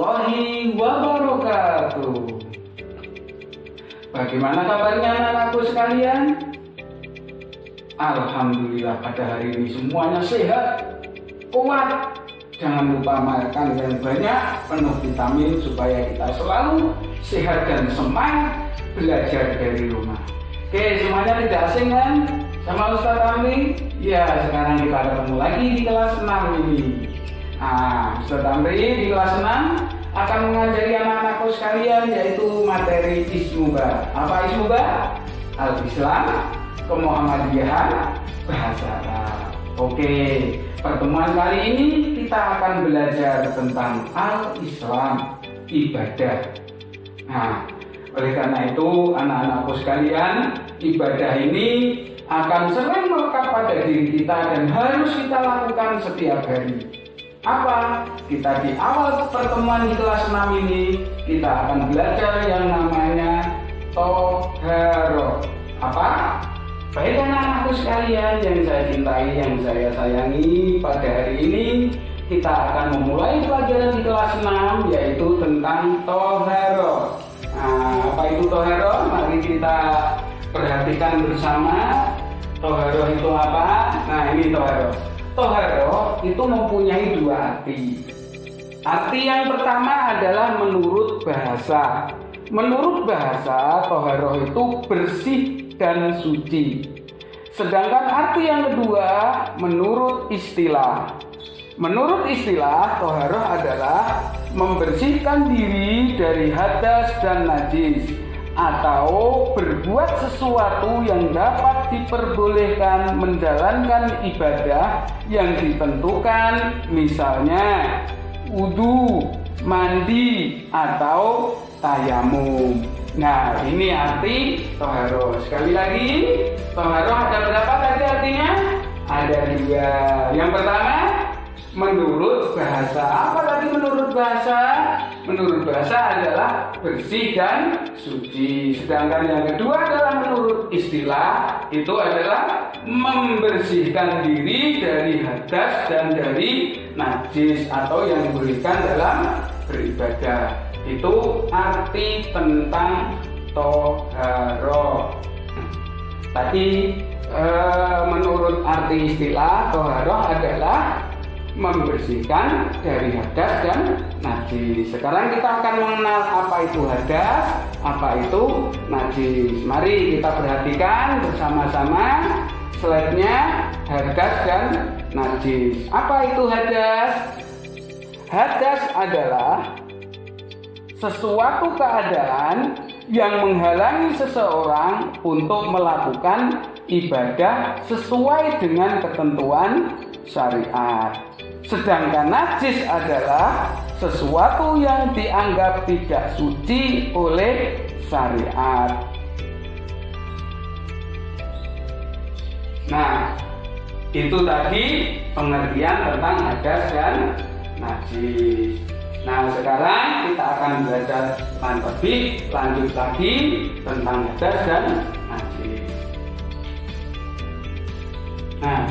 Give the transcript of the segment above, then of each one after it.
warahmatullahi wabarakatuh. Bagaimana kabarnya anak-anakku sekalian? Alhamdulillah pada hari ini semuanya sehat, kuat. Jangan lupa makan yang banyak, penuh vitamin supaya kita selalu sehat dan semangat belajar dari rumah. Oke, semuanya tidak asing kan sama Ustaz Amri? Ya, sekarang kita ketemu lagi di kelas 6 ini. Nah, Ustaz Amri di kelas 6 akan mengajari anak-anakku sekalian yaitu materi Ismuba. Apa Ismuba? Al-Islam, Kemuhammadiyahan, Bahasa Arab. Oke, pertemuan kali ini kita akan belajar tentang Al-Islam, ibadah. Nah, oleh karena itu anak-anakku sekalian, ibadah ini akan sering melekat pada diri kita dan harus kita lakukan setiap hari. Apa? Kita di awal pertemuan di kelas 6 ini kita akan belajar yang namanya Toharo. Apa? Baik anak-anakku sekalian yang saya cintai, yang saya sayangi, pada hari ini kita akan memulai pelajaran di kelas 6 yaitu tentang Toharo. Nah, apa itu Toharo? Mari kita perhatikan bersama. Toharo itu apa? Nah, ini Toharo. Toharo itu mempunyai dua arti. Arti yang pertama adalah menurut bahasa. Menurut bahasa, Toharo itu bersih dan suci. Sedangkan arti yang kedua menurut istilah. Menurut istilah, Toharo adalah membersihkan diri dari hadas dan najis, atau berbuat sesuatu yang dapat diperbolehkan menjalankan ibadah yang ditentukan, misalnya wudu, mandi, atau tayamum. Nah, ini arti Toharo. Sekali lagi, Toharo ada berapa tadi artinya? Ada dua. Yang pertama, menurut bahasa. Apa tadi menurut bahasa? Menurut bahasa adalah bersih dan suci. Sedangkan yang kedua adalah menurut istilah, itu adalah membersihkan diri dari hadas dan dari najis atau yang dibolehkan dalam beribadah. Itu arti tentang Toharo. Tadi menurut arti istilah, Toharo adalah membersihkan dari hadas dan najis. Sekarang kita akan mengenal apa itu hadas, apa itu najis. Mari kita perhatikan bersama-sama slide-nya, hadas dan najis. Apa itu hadas? Hadas adalah sesuatu keadaan yang menghalangi seseorang untuk melakukan ibadah sesuai dengan ketentuan syariat. Sedangkan najis adalah sesuatu yang dianggap tidak suci oleh syariat. Nah, itu tadi pengertian tentang hadas dan najis. Nah, sekarang kita akan belajar lebih lanjut lagi tentang hadas dan najis. Nah,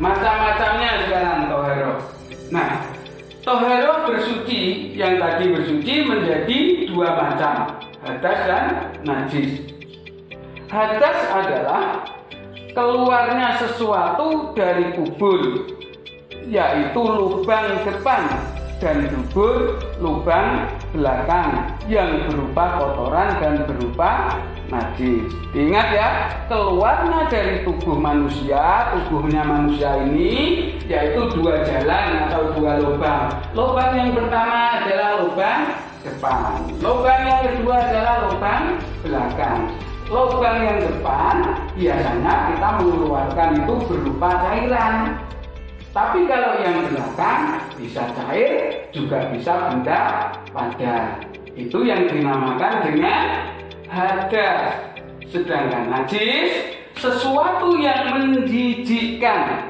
macam-macamnya sekarang Toharo. Nah, Toharo bersuci, yang tadi bersuci menjadi dua macam, hadas dan najis. Hadas adalah keluarnya sesuatu dari kubur, yaitu lubang depan dan dubur lubang belakang yang berupa kotoran dan berupa najis. Ingat ya, keluarnya dari tubuh manusia, tubuhnya manusia ini yaitu dua jalan atau dua lubang. Lubang yang pertama adalah lubang depan, lubang yang kedua adalah lubang belakang. Lubang yang depan biasanya kita mengeluarkan itu berupa cairan. Tapi kalau yang belakang bisa cair, juga bisa benda padat. Itu yang dinamakan dengan hadas. Sedangkan najis, sesuatu yang menjijikkan,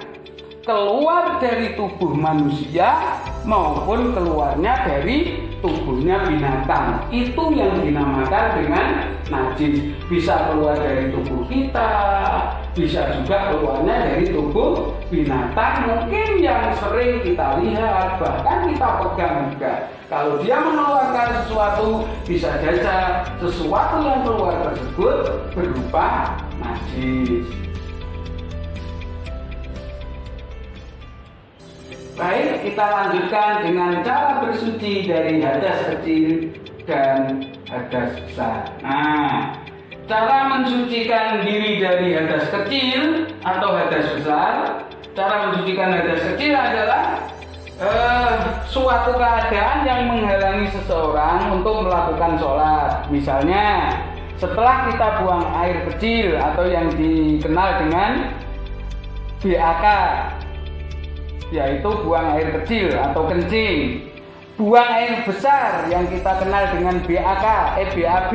keluar dari tubuh manusia maupun keluarnya dari tubuhnya binatang. Itu yang dinamakan dengan najis. Bisa keluar dari tubuh kita, bisa juga keluarnya dari tubuh binatang. Mungkin yang sering kita lihat, bahkan kita pegang juga. Kalau dia mengeluarkan sesuatu, bisa saja sesuatu yang keluar tersebut berupa najis. Baik, kita lanjutkan dengan cara bersuci dari hadas kecil dan hadas besar. Nah, cara mensucikan diri dari hadas kecil atau hadas besar. Cara mensucikan hadas kecil adalah suatu keadaan yang menghalangi seseorang untuk melakukan sholat. Misalnya, setelah kita buang air kecil atau yang dikenal dengan BAK, yaitu buang air kecil atau kencing. Buang air besar yang kita kenal dengan BAK, BAB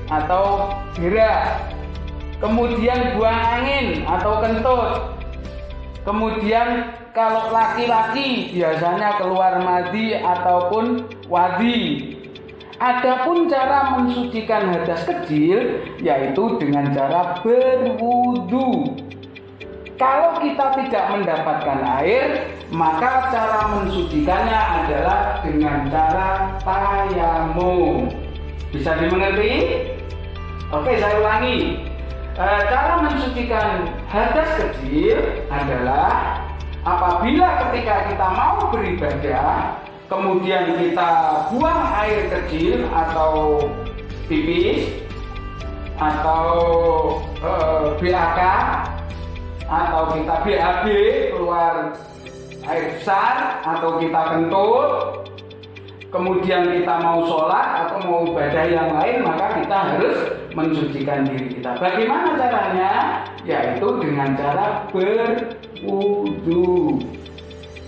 atau berak. Kemudian buang angin atau kentut. Kemudian kalau laki-laki biasanya keluar madi ataupun wadi. Adapun cara mensucikan hadas kecil yaitu dengan cara berwudu. Kalau kita tidak mendapatkan air, maka cara mensucikannya adalah dengan cara tayamum. Bisa dimengerti? Oke, saya ulangi. Cara mensucikan hadas kecil adalah apabila ketika kita mau beribadah, kemudian kita buang air kecil atau pipis atau BAK, atau kita BAB keluar air besar, atau kita kentut, kemudian kita mau sholat atau mau ibadah yang lain, maka kita harus mensucikan diri kita. Bagaimana caranya? Yaitu dengan cara berwudu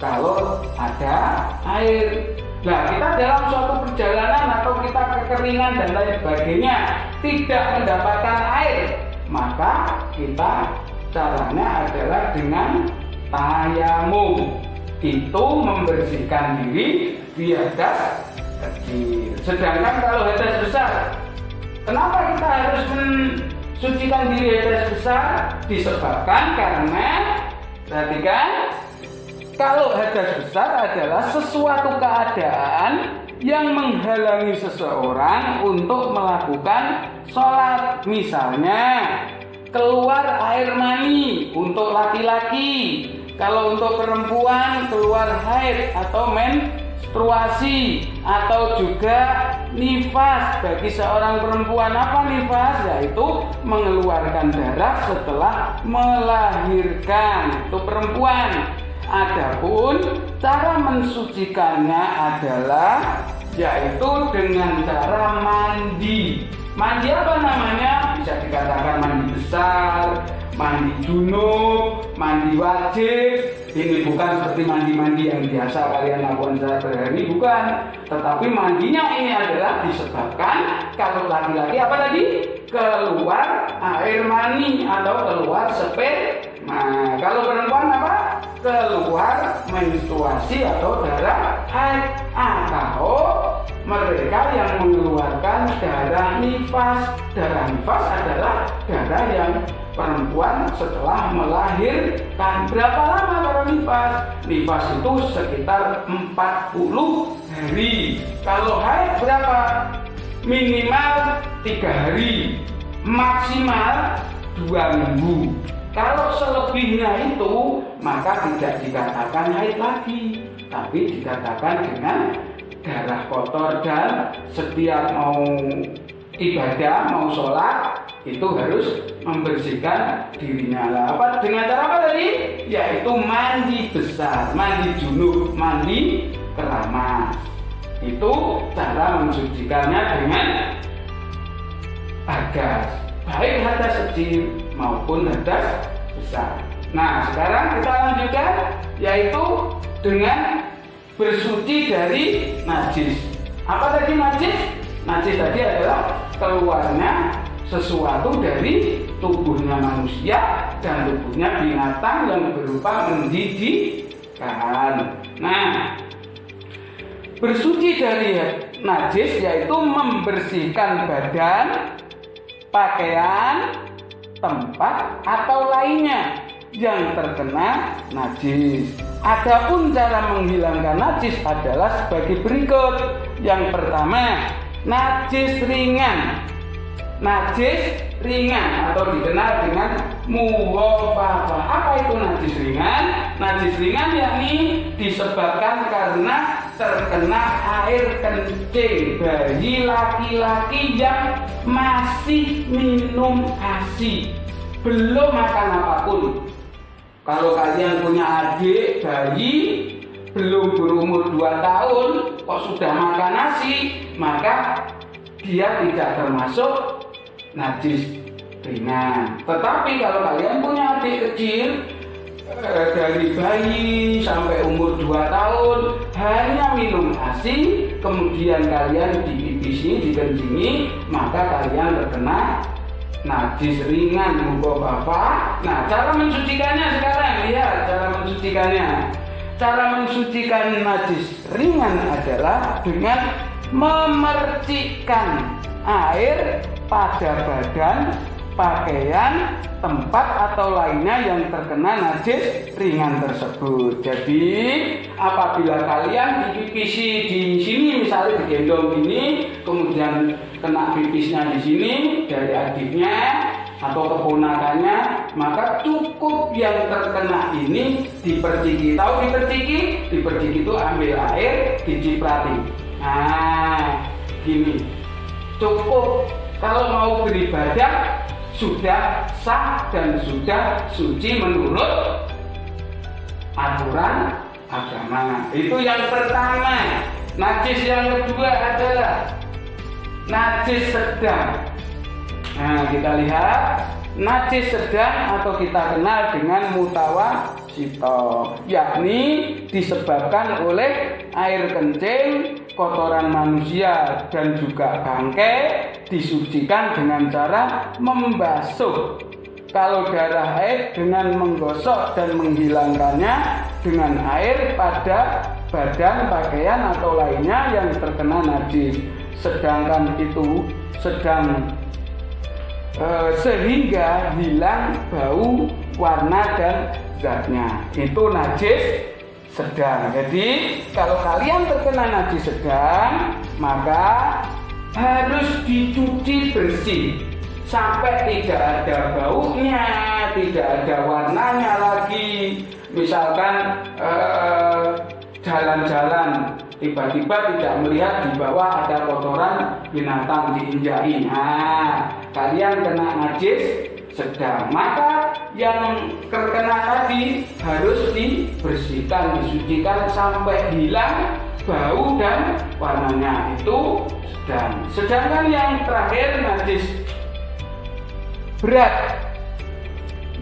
kalau ada air. Nah, kita dalam suatu perjalanan atau kita kekeringan dan lain sebagainya tidak mendapatkan air, maka kita caranya adalah dengan tayamum. Itu membersihkan diri di hadas kecil. Sedangkan kalau hadas besar, kenapa kita harus mensucikan diri hadas besar? Disebabkan karena, perhatikan, kalau hadas besar adalah sesuatu keadaan yang menghalangi seseorang untuk melakukan sholat. Misalnya, keluar air mani untuk laki-laki. Kalau untuk perempuan keluar haid atau menstruasi, atau juga nifas. Bagi seorang perempuan apa nifas? Yaitu mengeluarkan darah setelah melahirkan. Itu perempuan. Adapun cara mensucikannya adalah yaitu dengan cara mandi. Mandi apa namanya? Bisa dikatakan mandi besar, mandi junub, mandi wajib. Ini bukan seperti mandi-mandi yang biasa kalian lakukan sehari-hari, bukan. Tetapi mandinya ini adalah disebabkan kalau laki-laki apa tadi? Keluar air mani atau keluar sperma. Kalau perempuan apa? Keluar menstruasi atau darah haid, atau mereka yang mengeluarkan darah nifas. Darah nifas adalah darah yang perempuan setelah melahirkan. Berapa lama kalau nifas? Nifas itu sekitar 40 hari. Kalau haid berapa? Minimal 3 hari, maksimal 2 minggu. Kalau selebihnya itu, maka tidak dikatakan haid lagi, tapi dikatakan dengan darah kotor. Dan setiap mau ibadah, mau sholat, itu harus membersihkan dirinya. Apa? Dengan cara apa tadi? Yaitu mandi besar, mandi junub, mandi keramas. Itu cara mensucikannya dengan hadas, baik hadas kecil maupun hadas besar. Nah, sekarang kita lanjutkan, yaitu dengan bersuci dari najis. Apa tadi najis? Najis tadi adalah keluarnya sesuatu dari tubuhnya manusia dan tubuhnya binatang yang berupa mendidihkan. Nah, bersuci dari najis yaitu membersihkan badan, pakaian, tempat atau lainnya yang terkena najis. Adapun cara menghilangkan najis adalah sebagai berikut. Yang pertama, najis ringan. Najis ringan atau dikenal dengan mughalladzah. Apa itu najis ringan? Najis ringan yakni disebabkan karena terkena air kencing bayi laki-laki yang masih minum ASI, belum makan apapun. Kalau kalian punya adik bayi belum berumur 2 tahun kok sudah makan ASI, maka dia tidak termasuk najis ringan. Tetapi kalau kalian punya adik kecil dari bayi sampai umur 2 tahun hanya minum ASI, kemudian kalian dipipisi, dikencingi, maka kalian terkena najis ringan mughalladzah. Nah, cara mensucikannya sekarang, lihat cara mensucikannya. Cara mensucikan najis ringan adalah dengan memercikkan air pada badan, pakaian, tempat atau lainnya yang terkena najis ringan tersebut. Jadi apabila kalian dipipisi di sini, misalnya digendong ini, kemudian kena pipisnya di sini dari adiknya atau keponakannya, maka cukup yang terkena ini diperciki. Tahu diperciki? Diperciki itu ambil air, diciprati. Nah, gini. Cukup. Kalau mau beribadah sudah sah dan sudah suci menurut aturan agama. Itu yang pertama. Najis yang kedua adalah najis sedang. Nah, kita lihat najis sedang atau kita kenal dengan mutawassithah, yakni disebabkan oleh air kencing, kotoran manusia dan juga bangkai, disucikan dengan cara membasuh. Kalau darah haid dengan menggosok dan menghilangkannya dengan air pada badan, pakaian atau lainnya yang terkena najis. Sedangkan itu sedang sehingga hilang bau, warna dan zatnya. Itu najis sedang. Jadi kalau kalian terkena najis sedang, maka harus dicuci bersih sampai tidak ada baunya, tidak ada warnanya lagi. Misalkan jalan-jalan tiba-tiba tidak melihat di bawah ada kotoran binatang diinjaki. Nah, kalian kena najis sedang, maka yang terkena tadi harus dibersihkan, disucikan sampai hilang bau dan warnanya. Itu sedang. Sedangkan yang terakhir najis berat,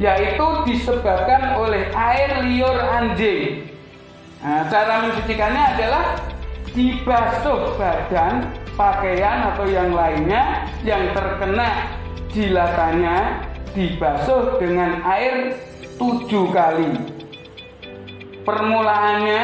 yaitu disebabkan oleh air liur anjing. Nah, cara mensucikannya adalah dibasuh badan, pakaian atau yang lainnya yang terkena jilatannya, dibasuh dengan air 7 kali. Permulaannya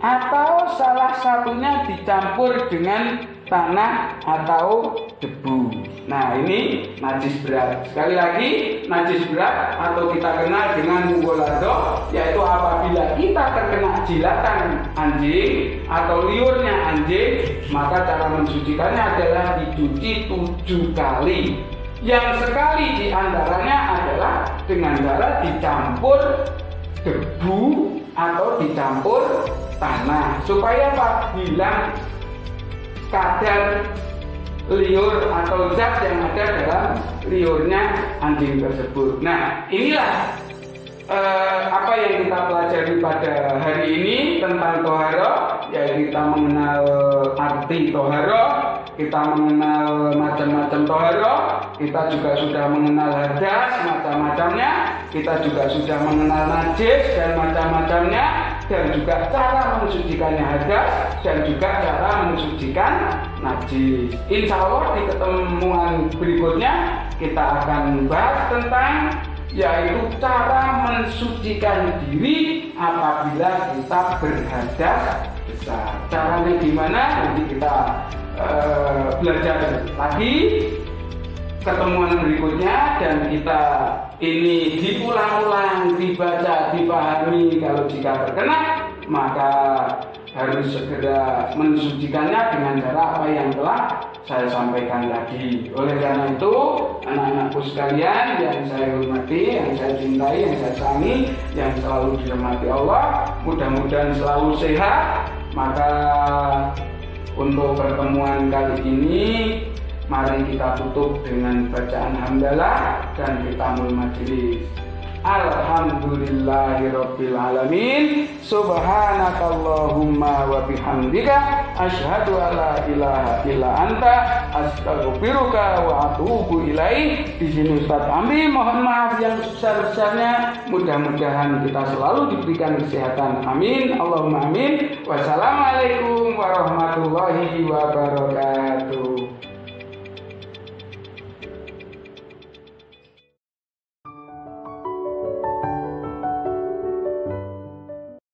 atau salah satunya dicampur dengan tanah atau debu. Nah, ini najis berat. Sekali lagi, najis berat atau kita kenal dengan mughalladzah, yaitu apabila kita terkena jilatan anjing atau liurnya anjing, maka cara mensucikannya adalah dicuci 7 kali. Yang sekali diantaranya adalah dengan cara dicampur debu atau dicampur tanah, supaya apa? Hilang kadar liur atau zat yang ada dalam liurnya anjing tersebut. Nah, inilah apa yang kita pelajari pada hari ini tentang toharoh, yaitu kita mengenal arti toharoh, kita mengenal macam-macam toharoh, kita juga sudah mengenal hadas macam-macamnya, kita juga sudah mengenal najis dan macam-macamnya, dan juga cara mensucikannya hadas dan juga cara mensucikan najis. Insya Allah di ketemuan berikutnya kita akan bahas tentang yaitu cara mensucikan diri apabila kita berhadas besar. besar. Caranya gimana? Nanti kita belajar lagi pertemuan berikutnya, dan kita ini diulang-ulang, dibaca, dipahami. Kalau jika terkena, maka harus segera mensucikannya dengan cara apa yang telah saya sampaikan tadi. Oleh karena itu, anak-anakku sekalian yang saya hormati, yang saya cintai, yang saya sayangi, yang selalu dirahmati Allah, mudah-mudahan selalu sehat. Maka untuk pertemuan kali ini, mari kita tutup dengan bacaan hamdalah dan khitamul majelis. Alhamdulillahirabbil alamin. Subhanakallahumma wa bihamdika asyhadu alla ilaha illa anta astaghfiruka wa atubu ilaik. Di sini Ustaz Amri mohon maaf yang sebesar-besarnya. Mudah-mudahan kita selalu diberikan kesehatan. Amin. Allahumma amin. Wassalamualaikum warahmatullahi wabarakatuh.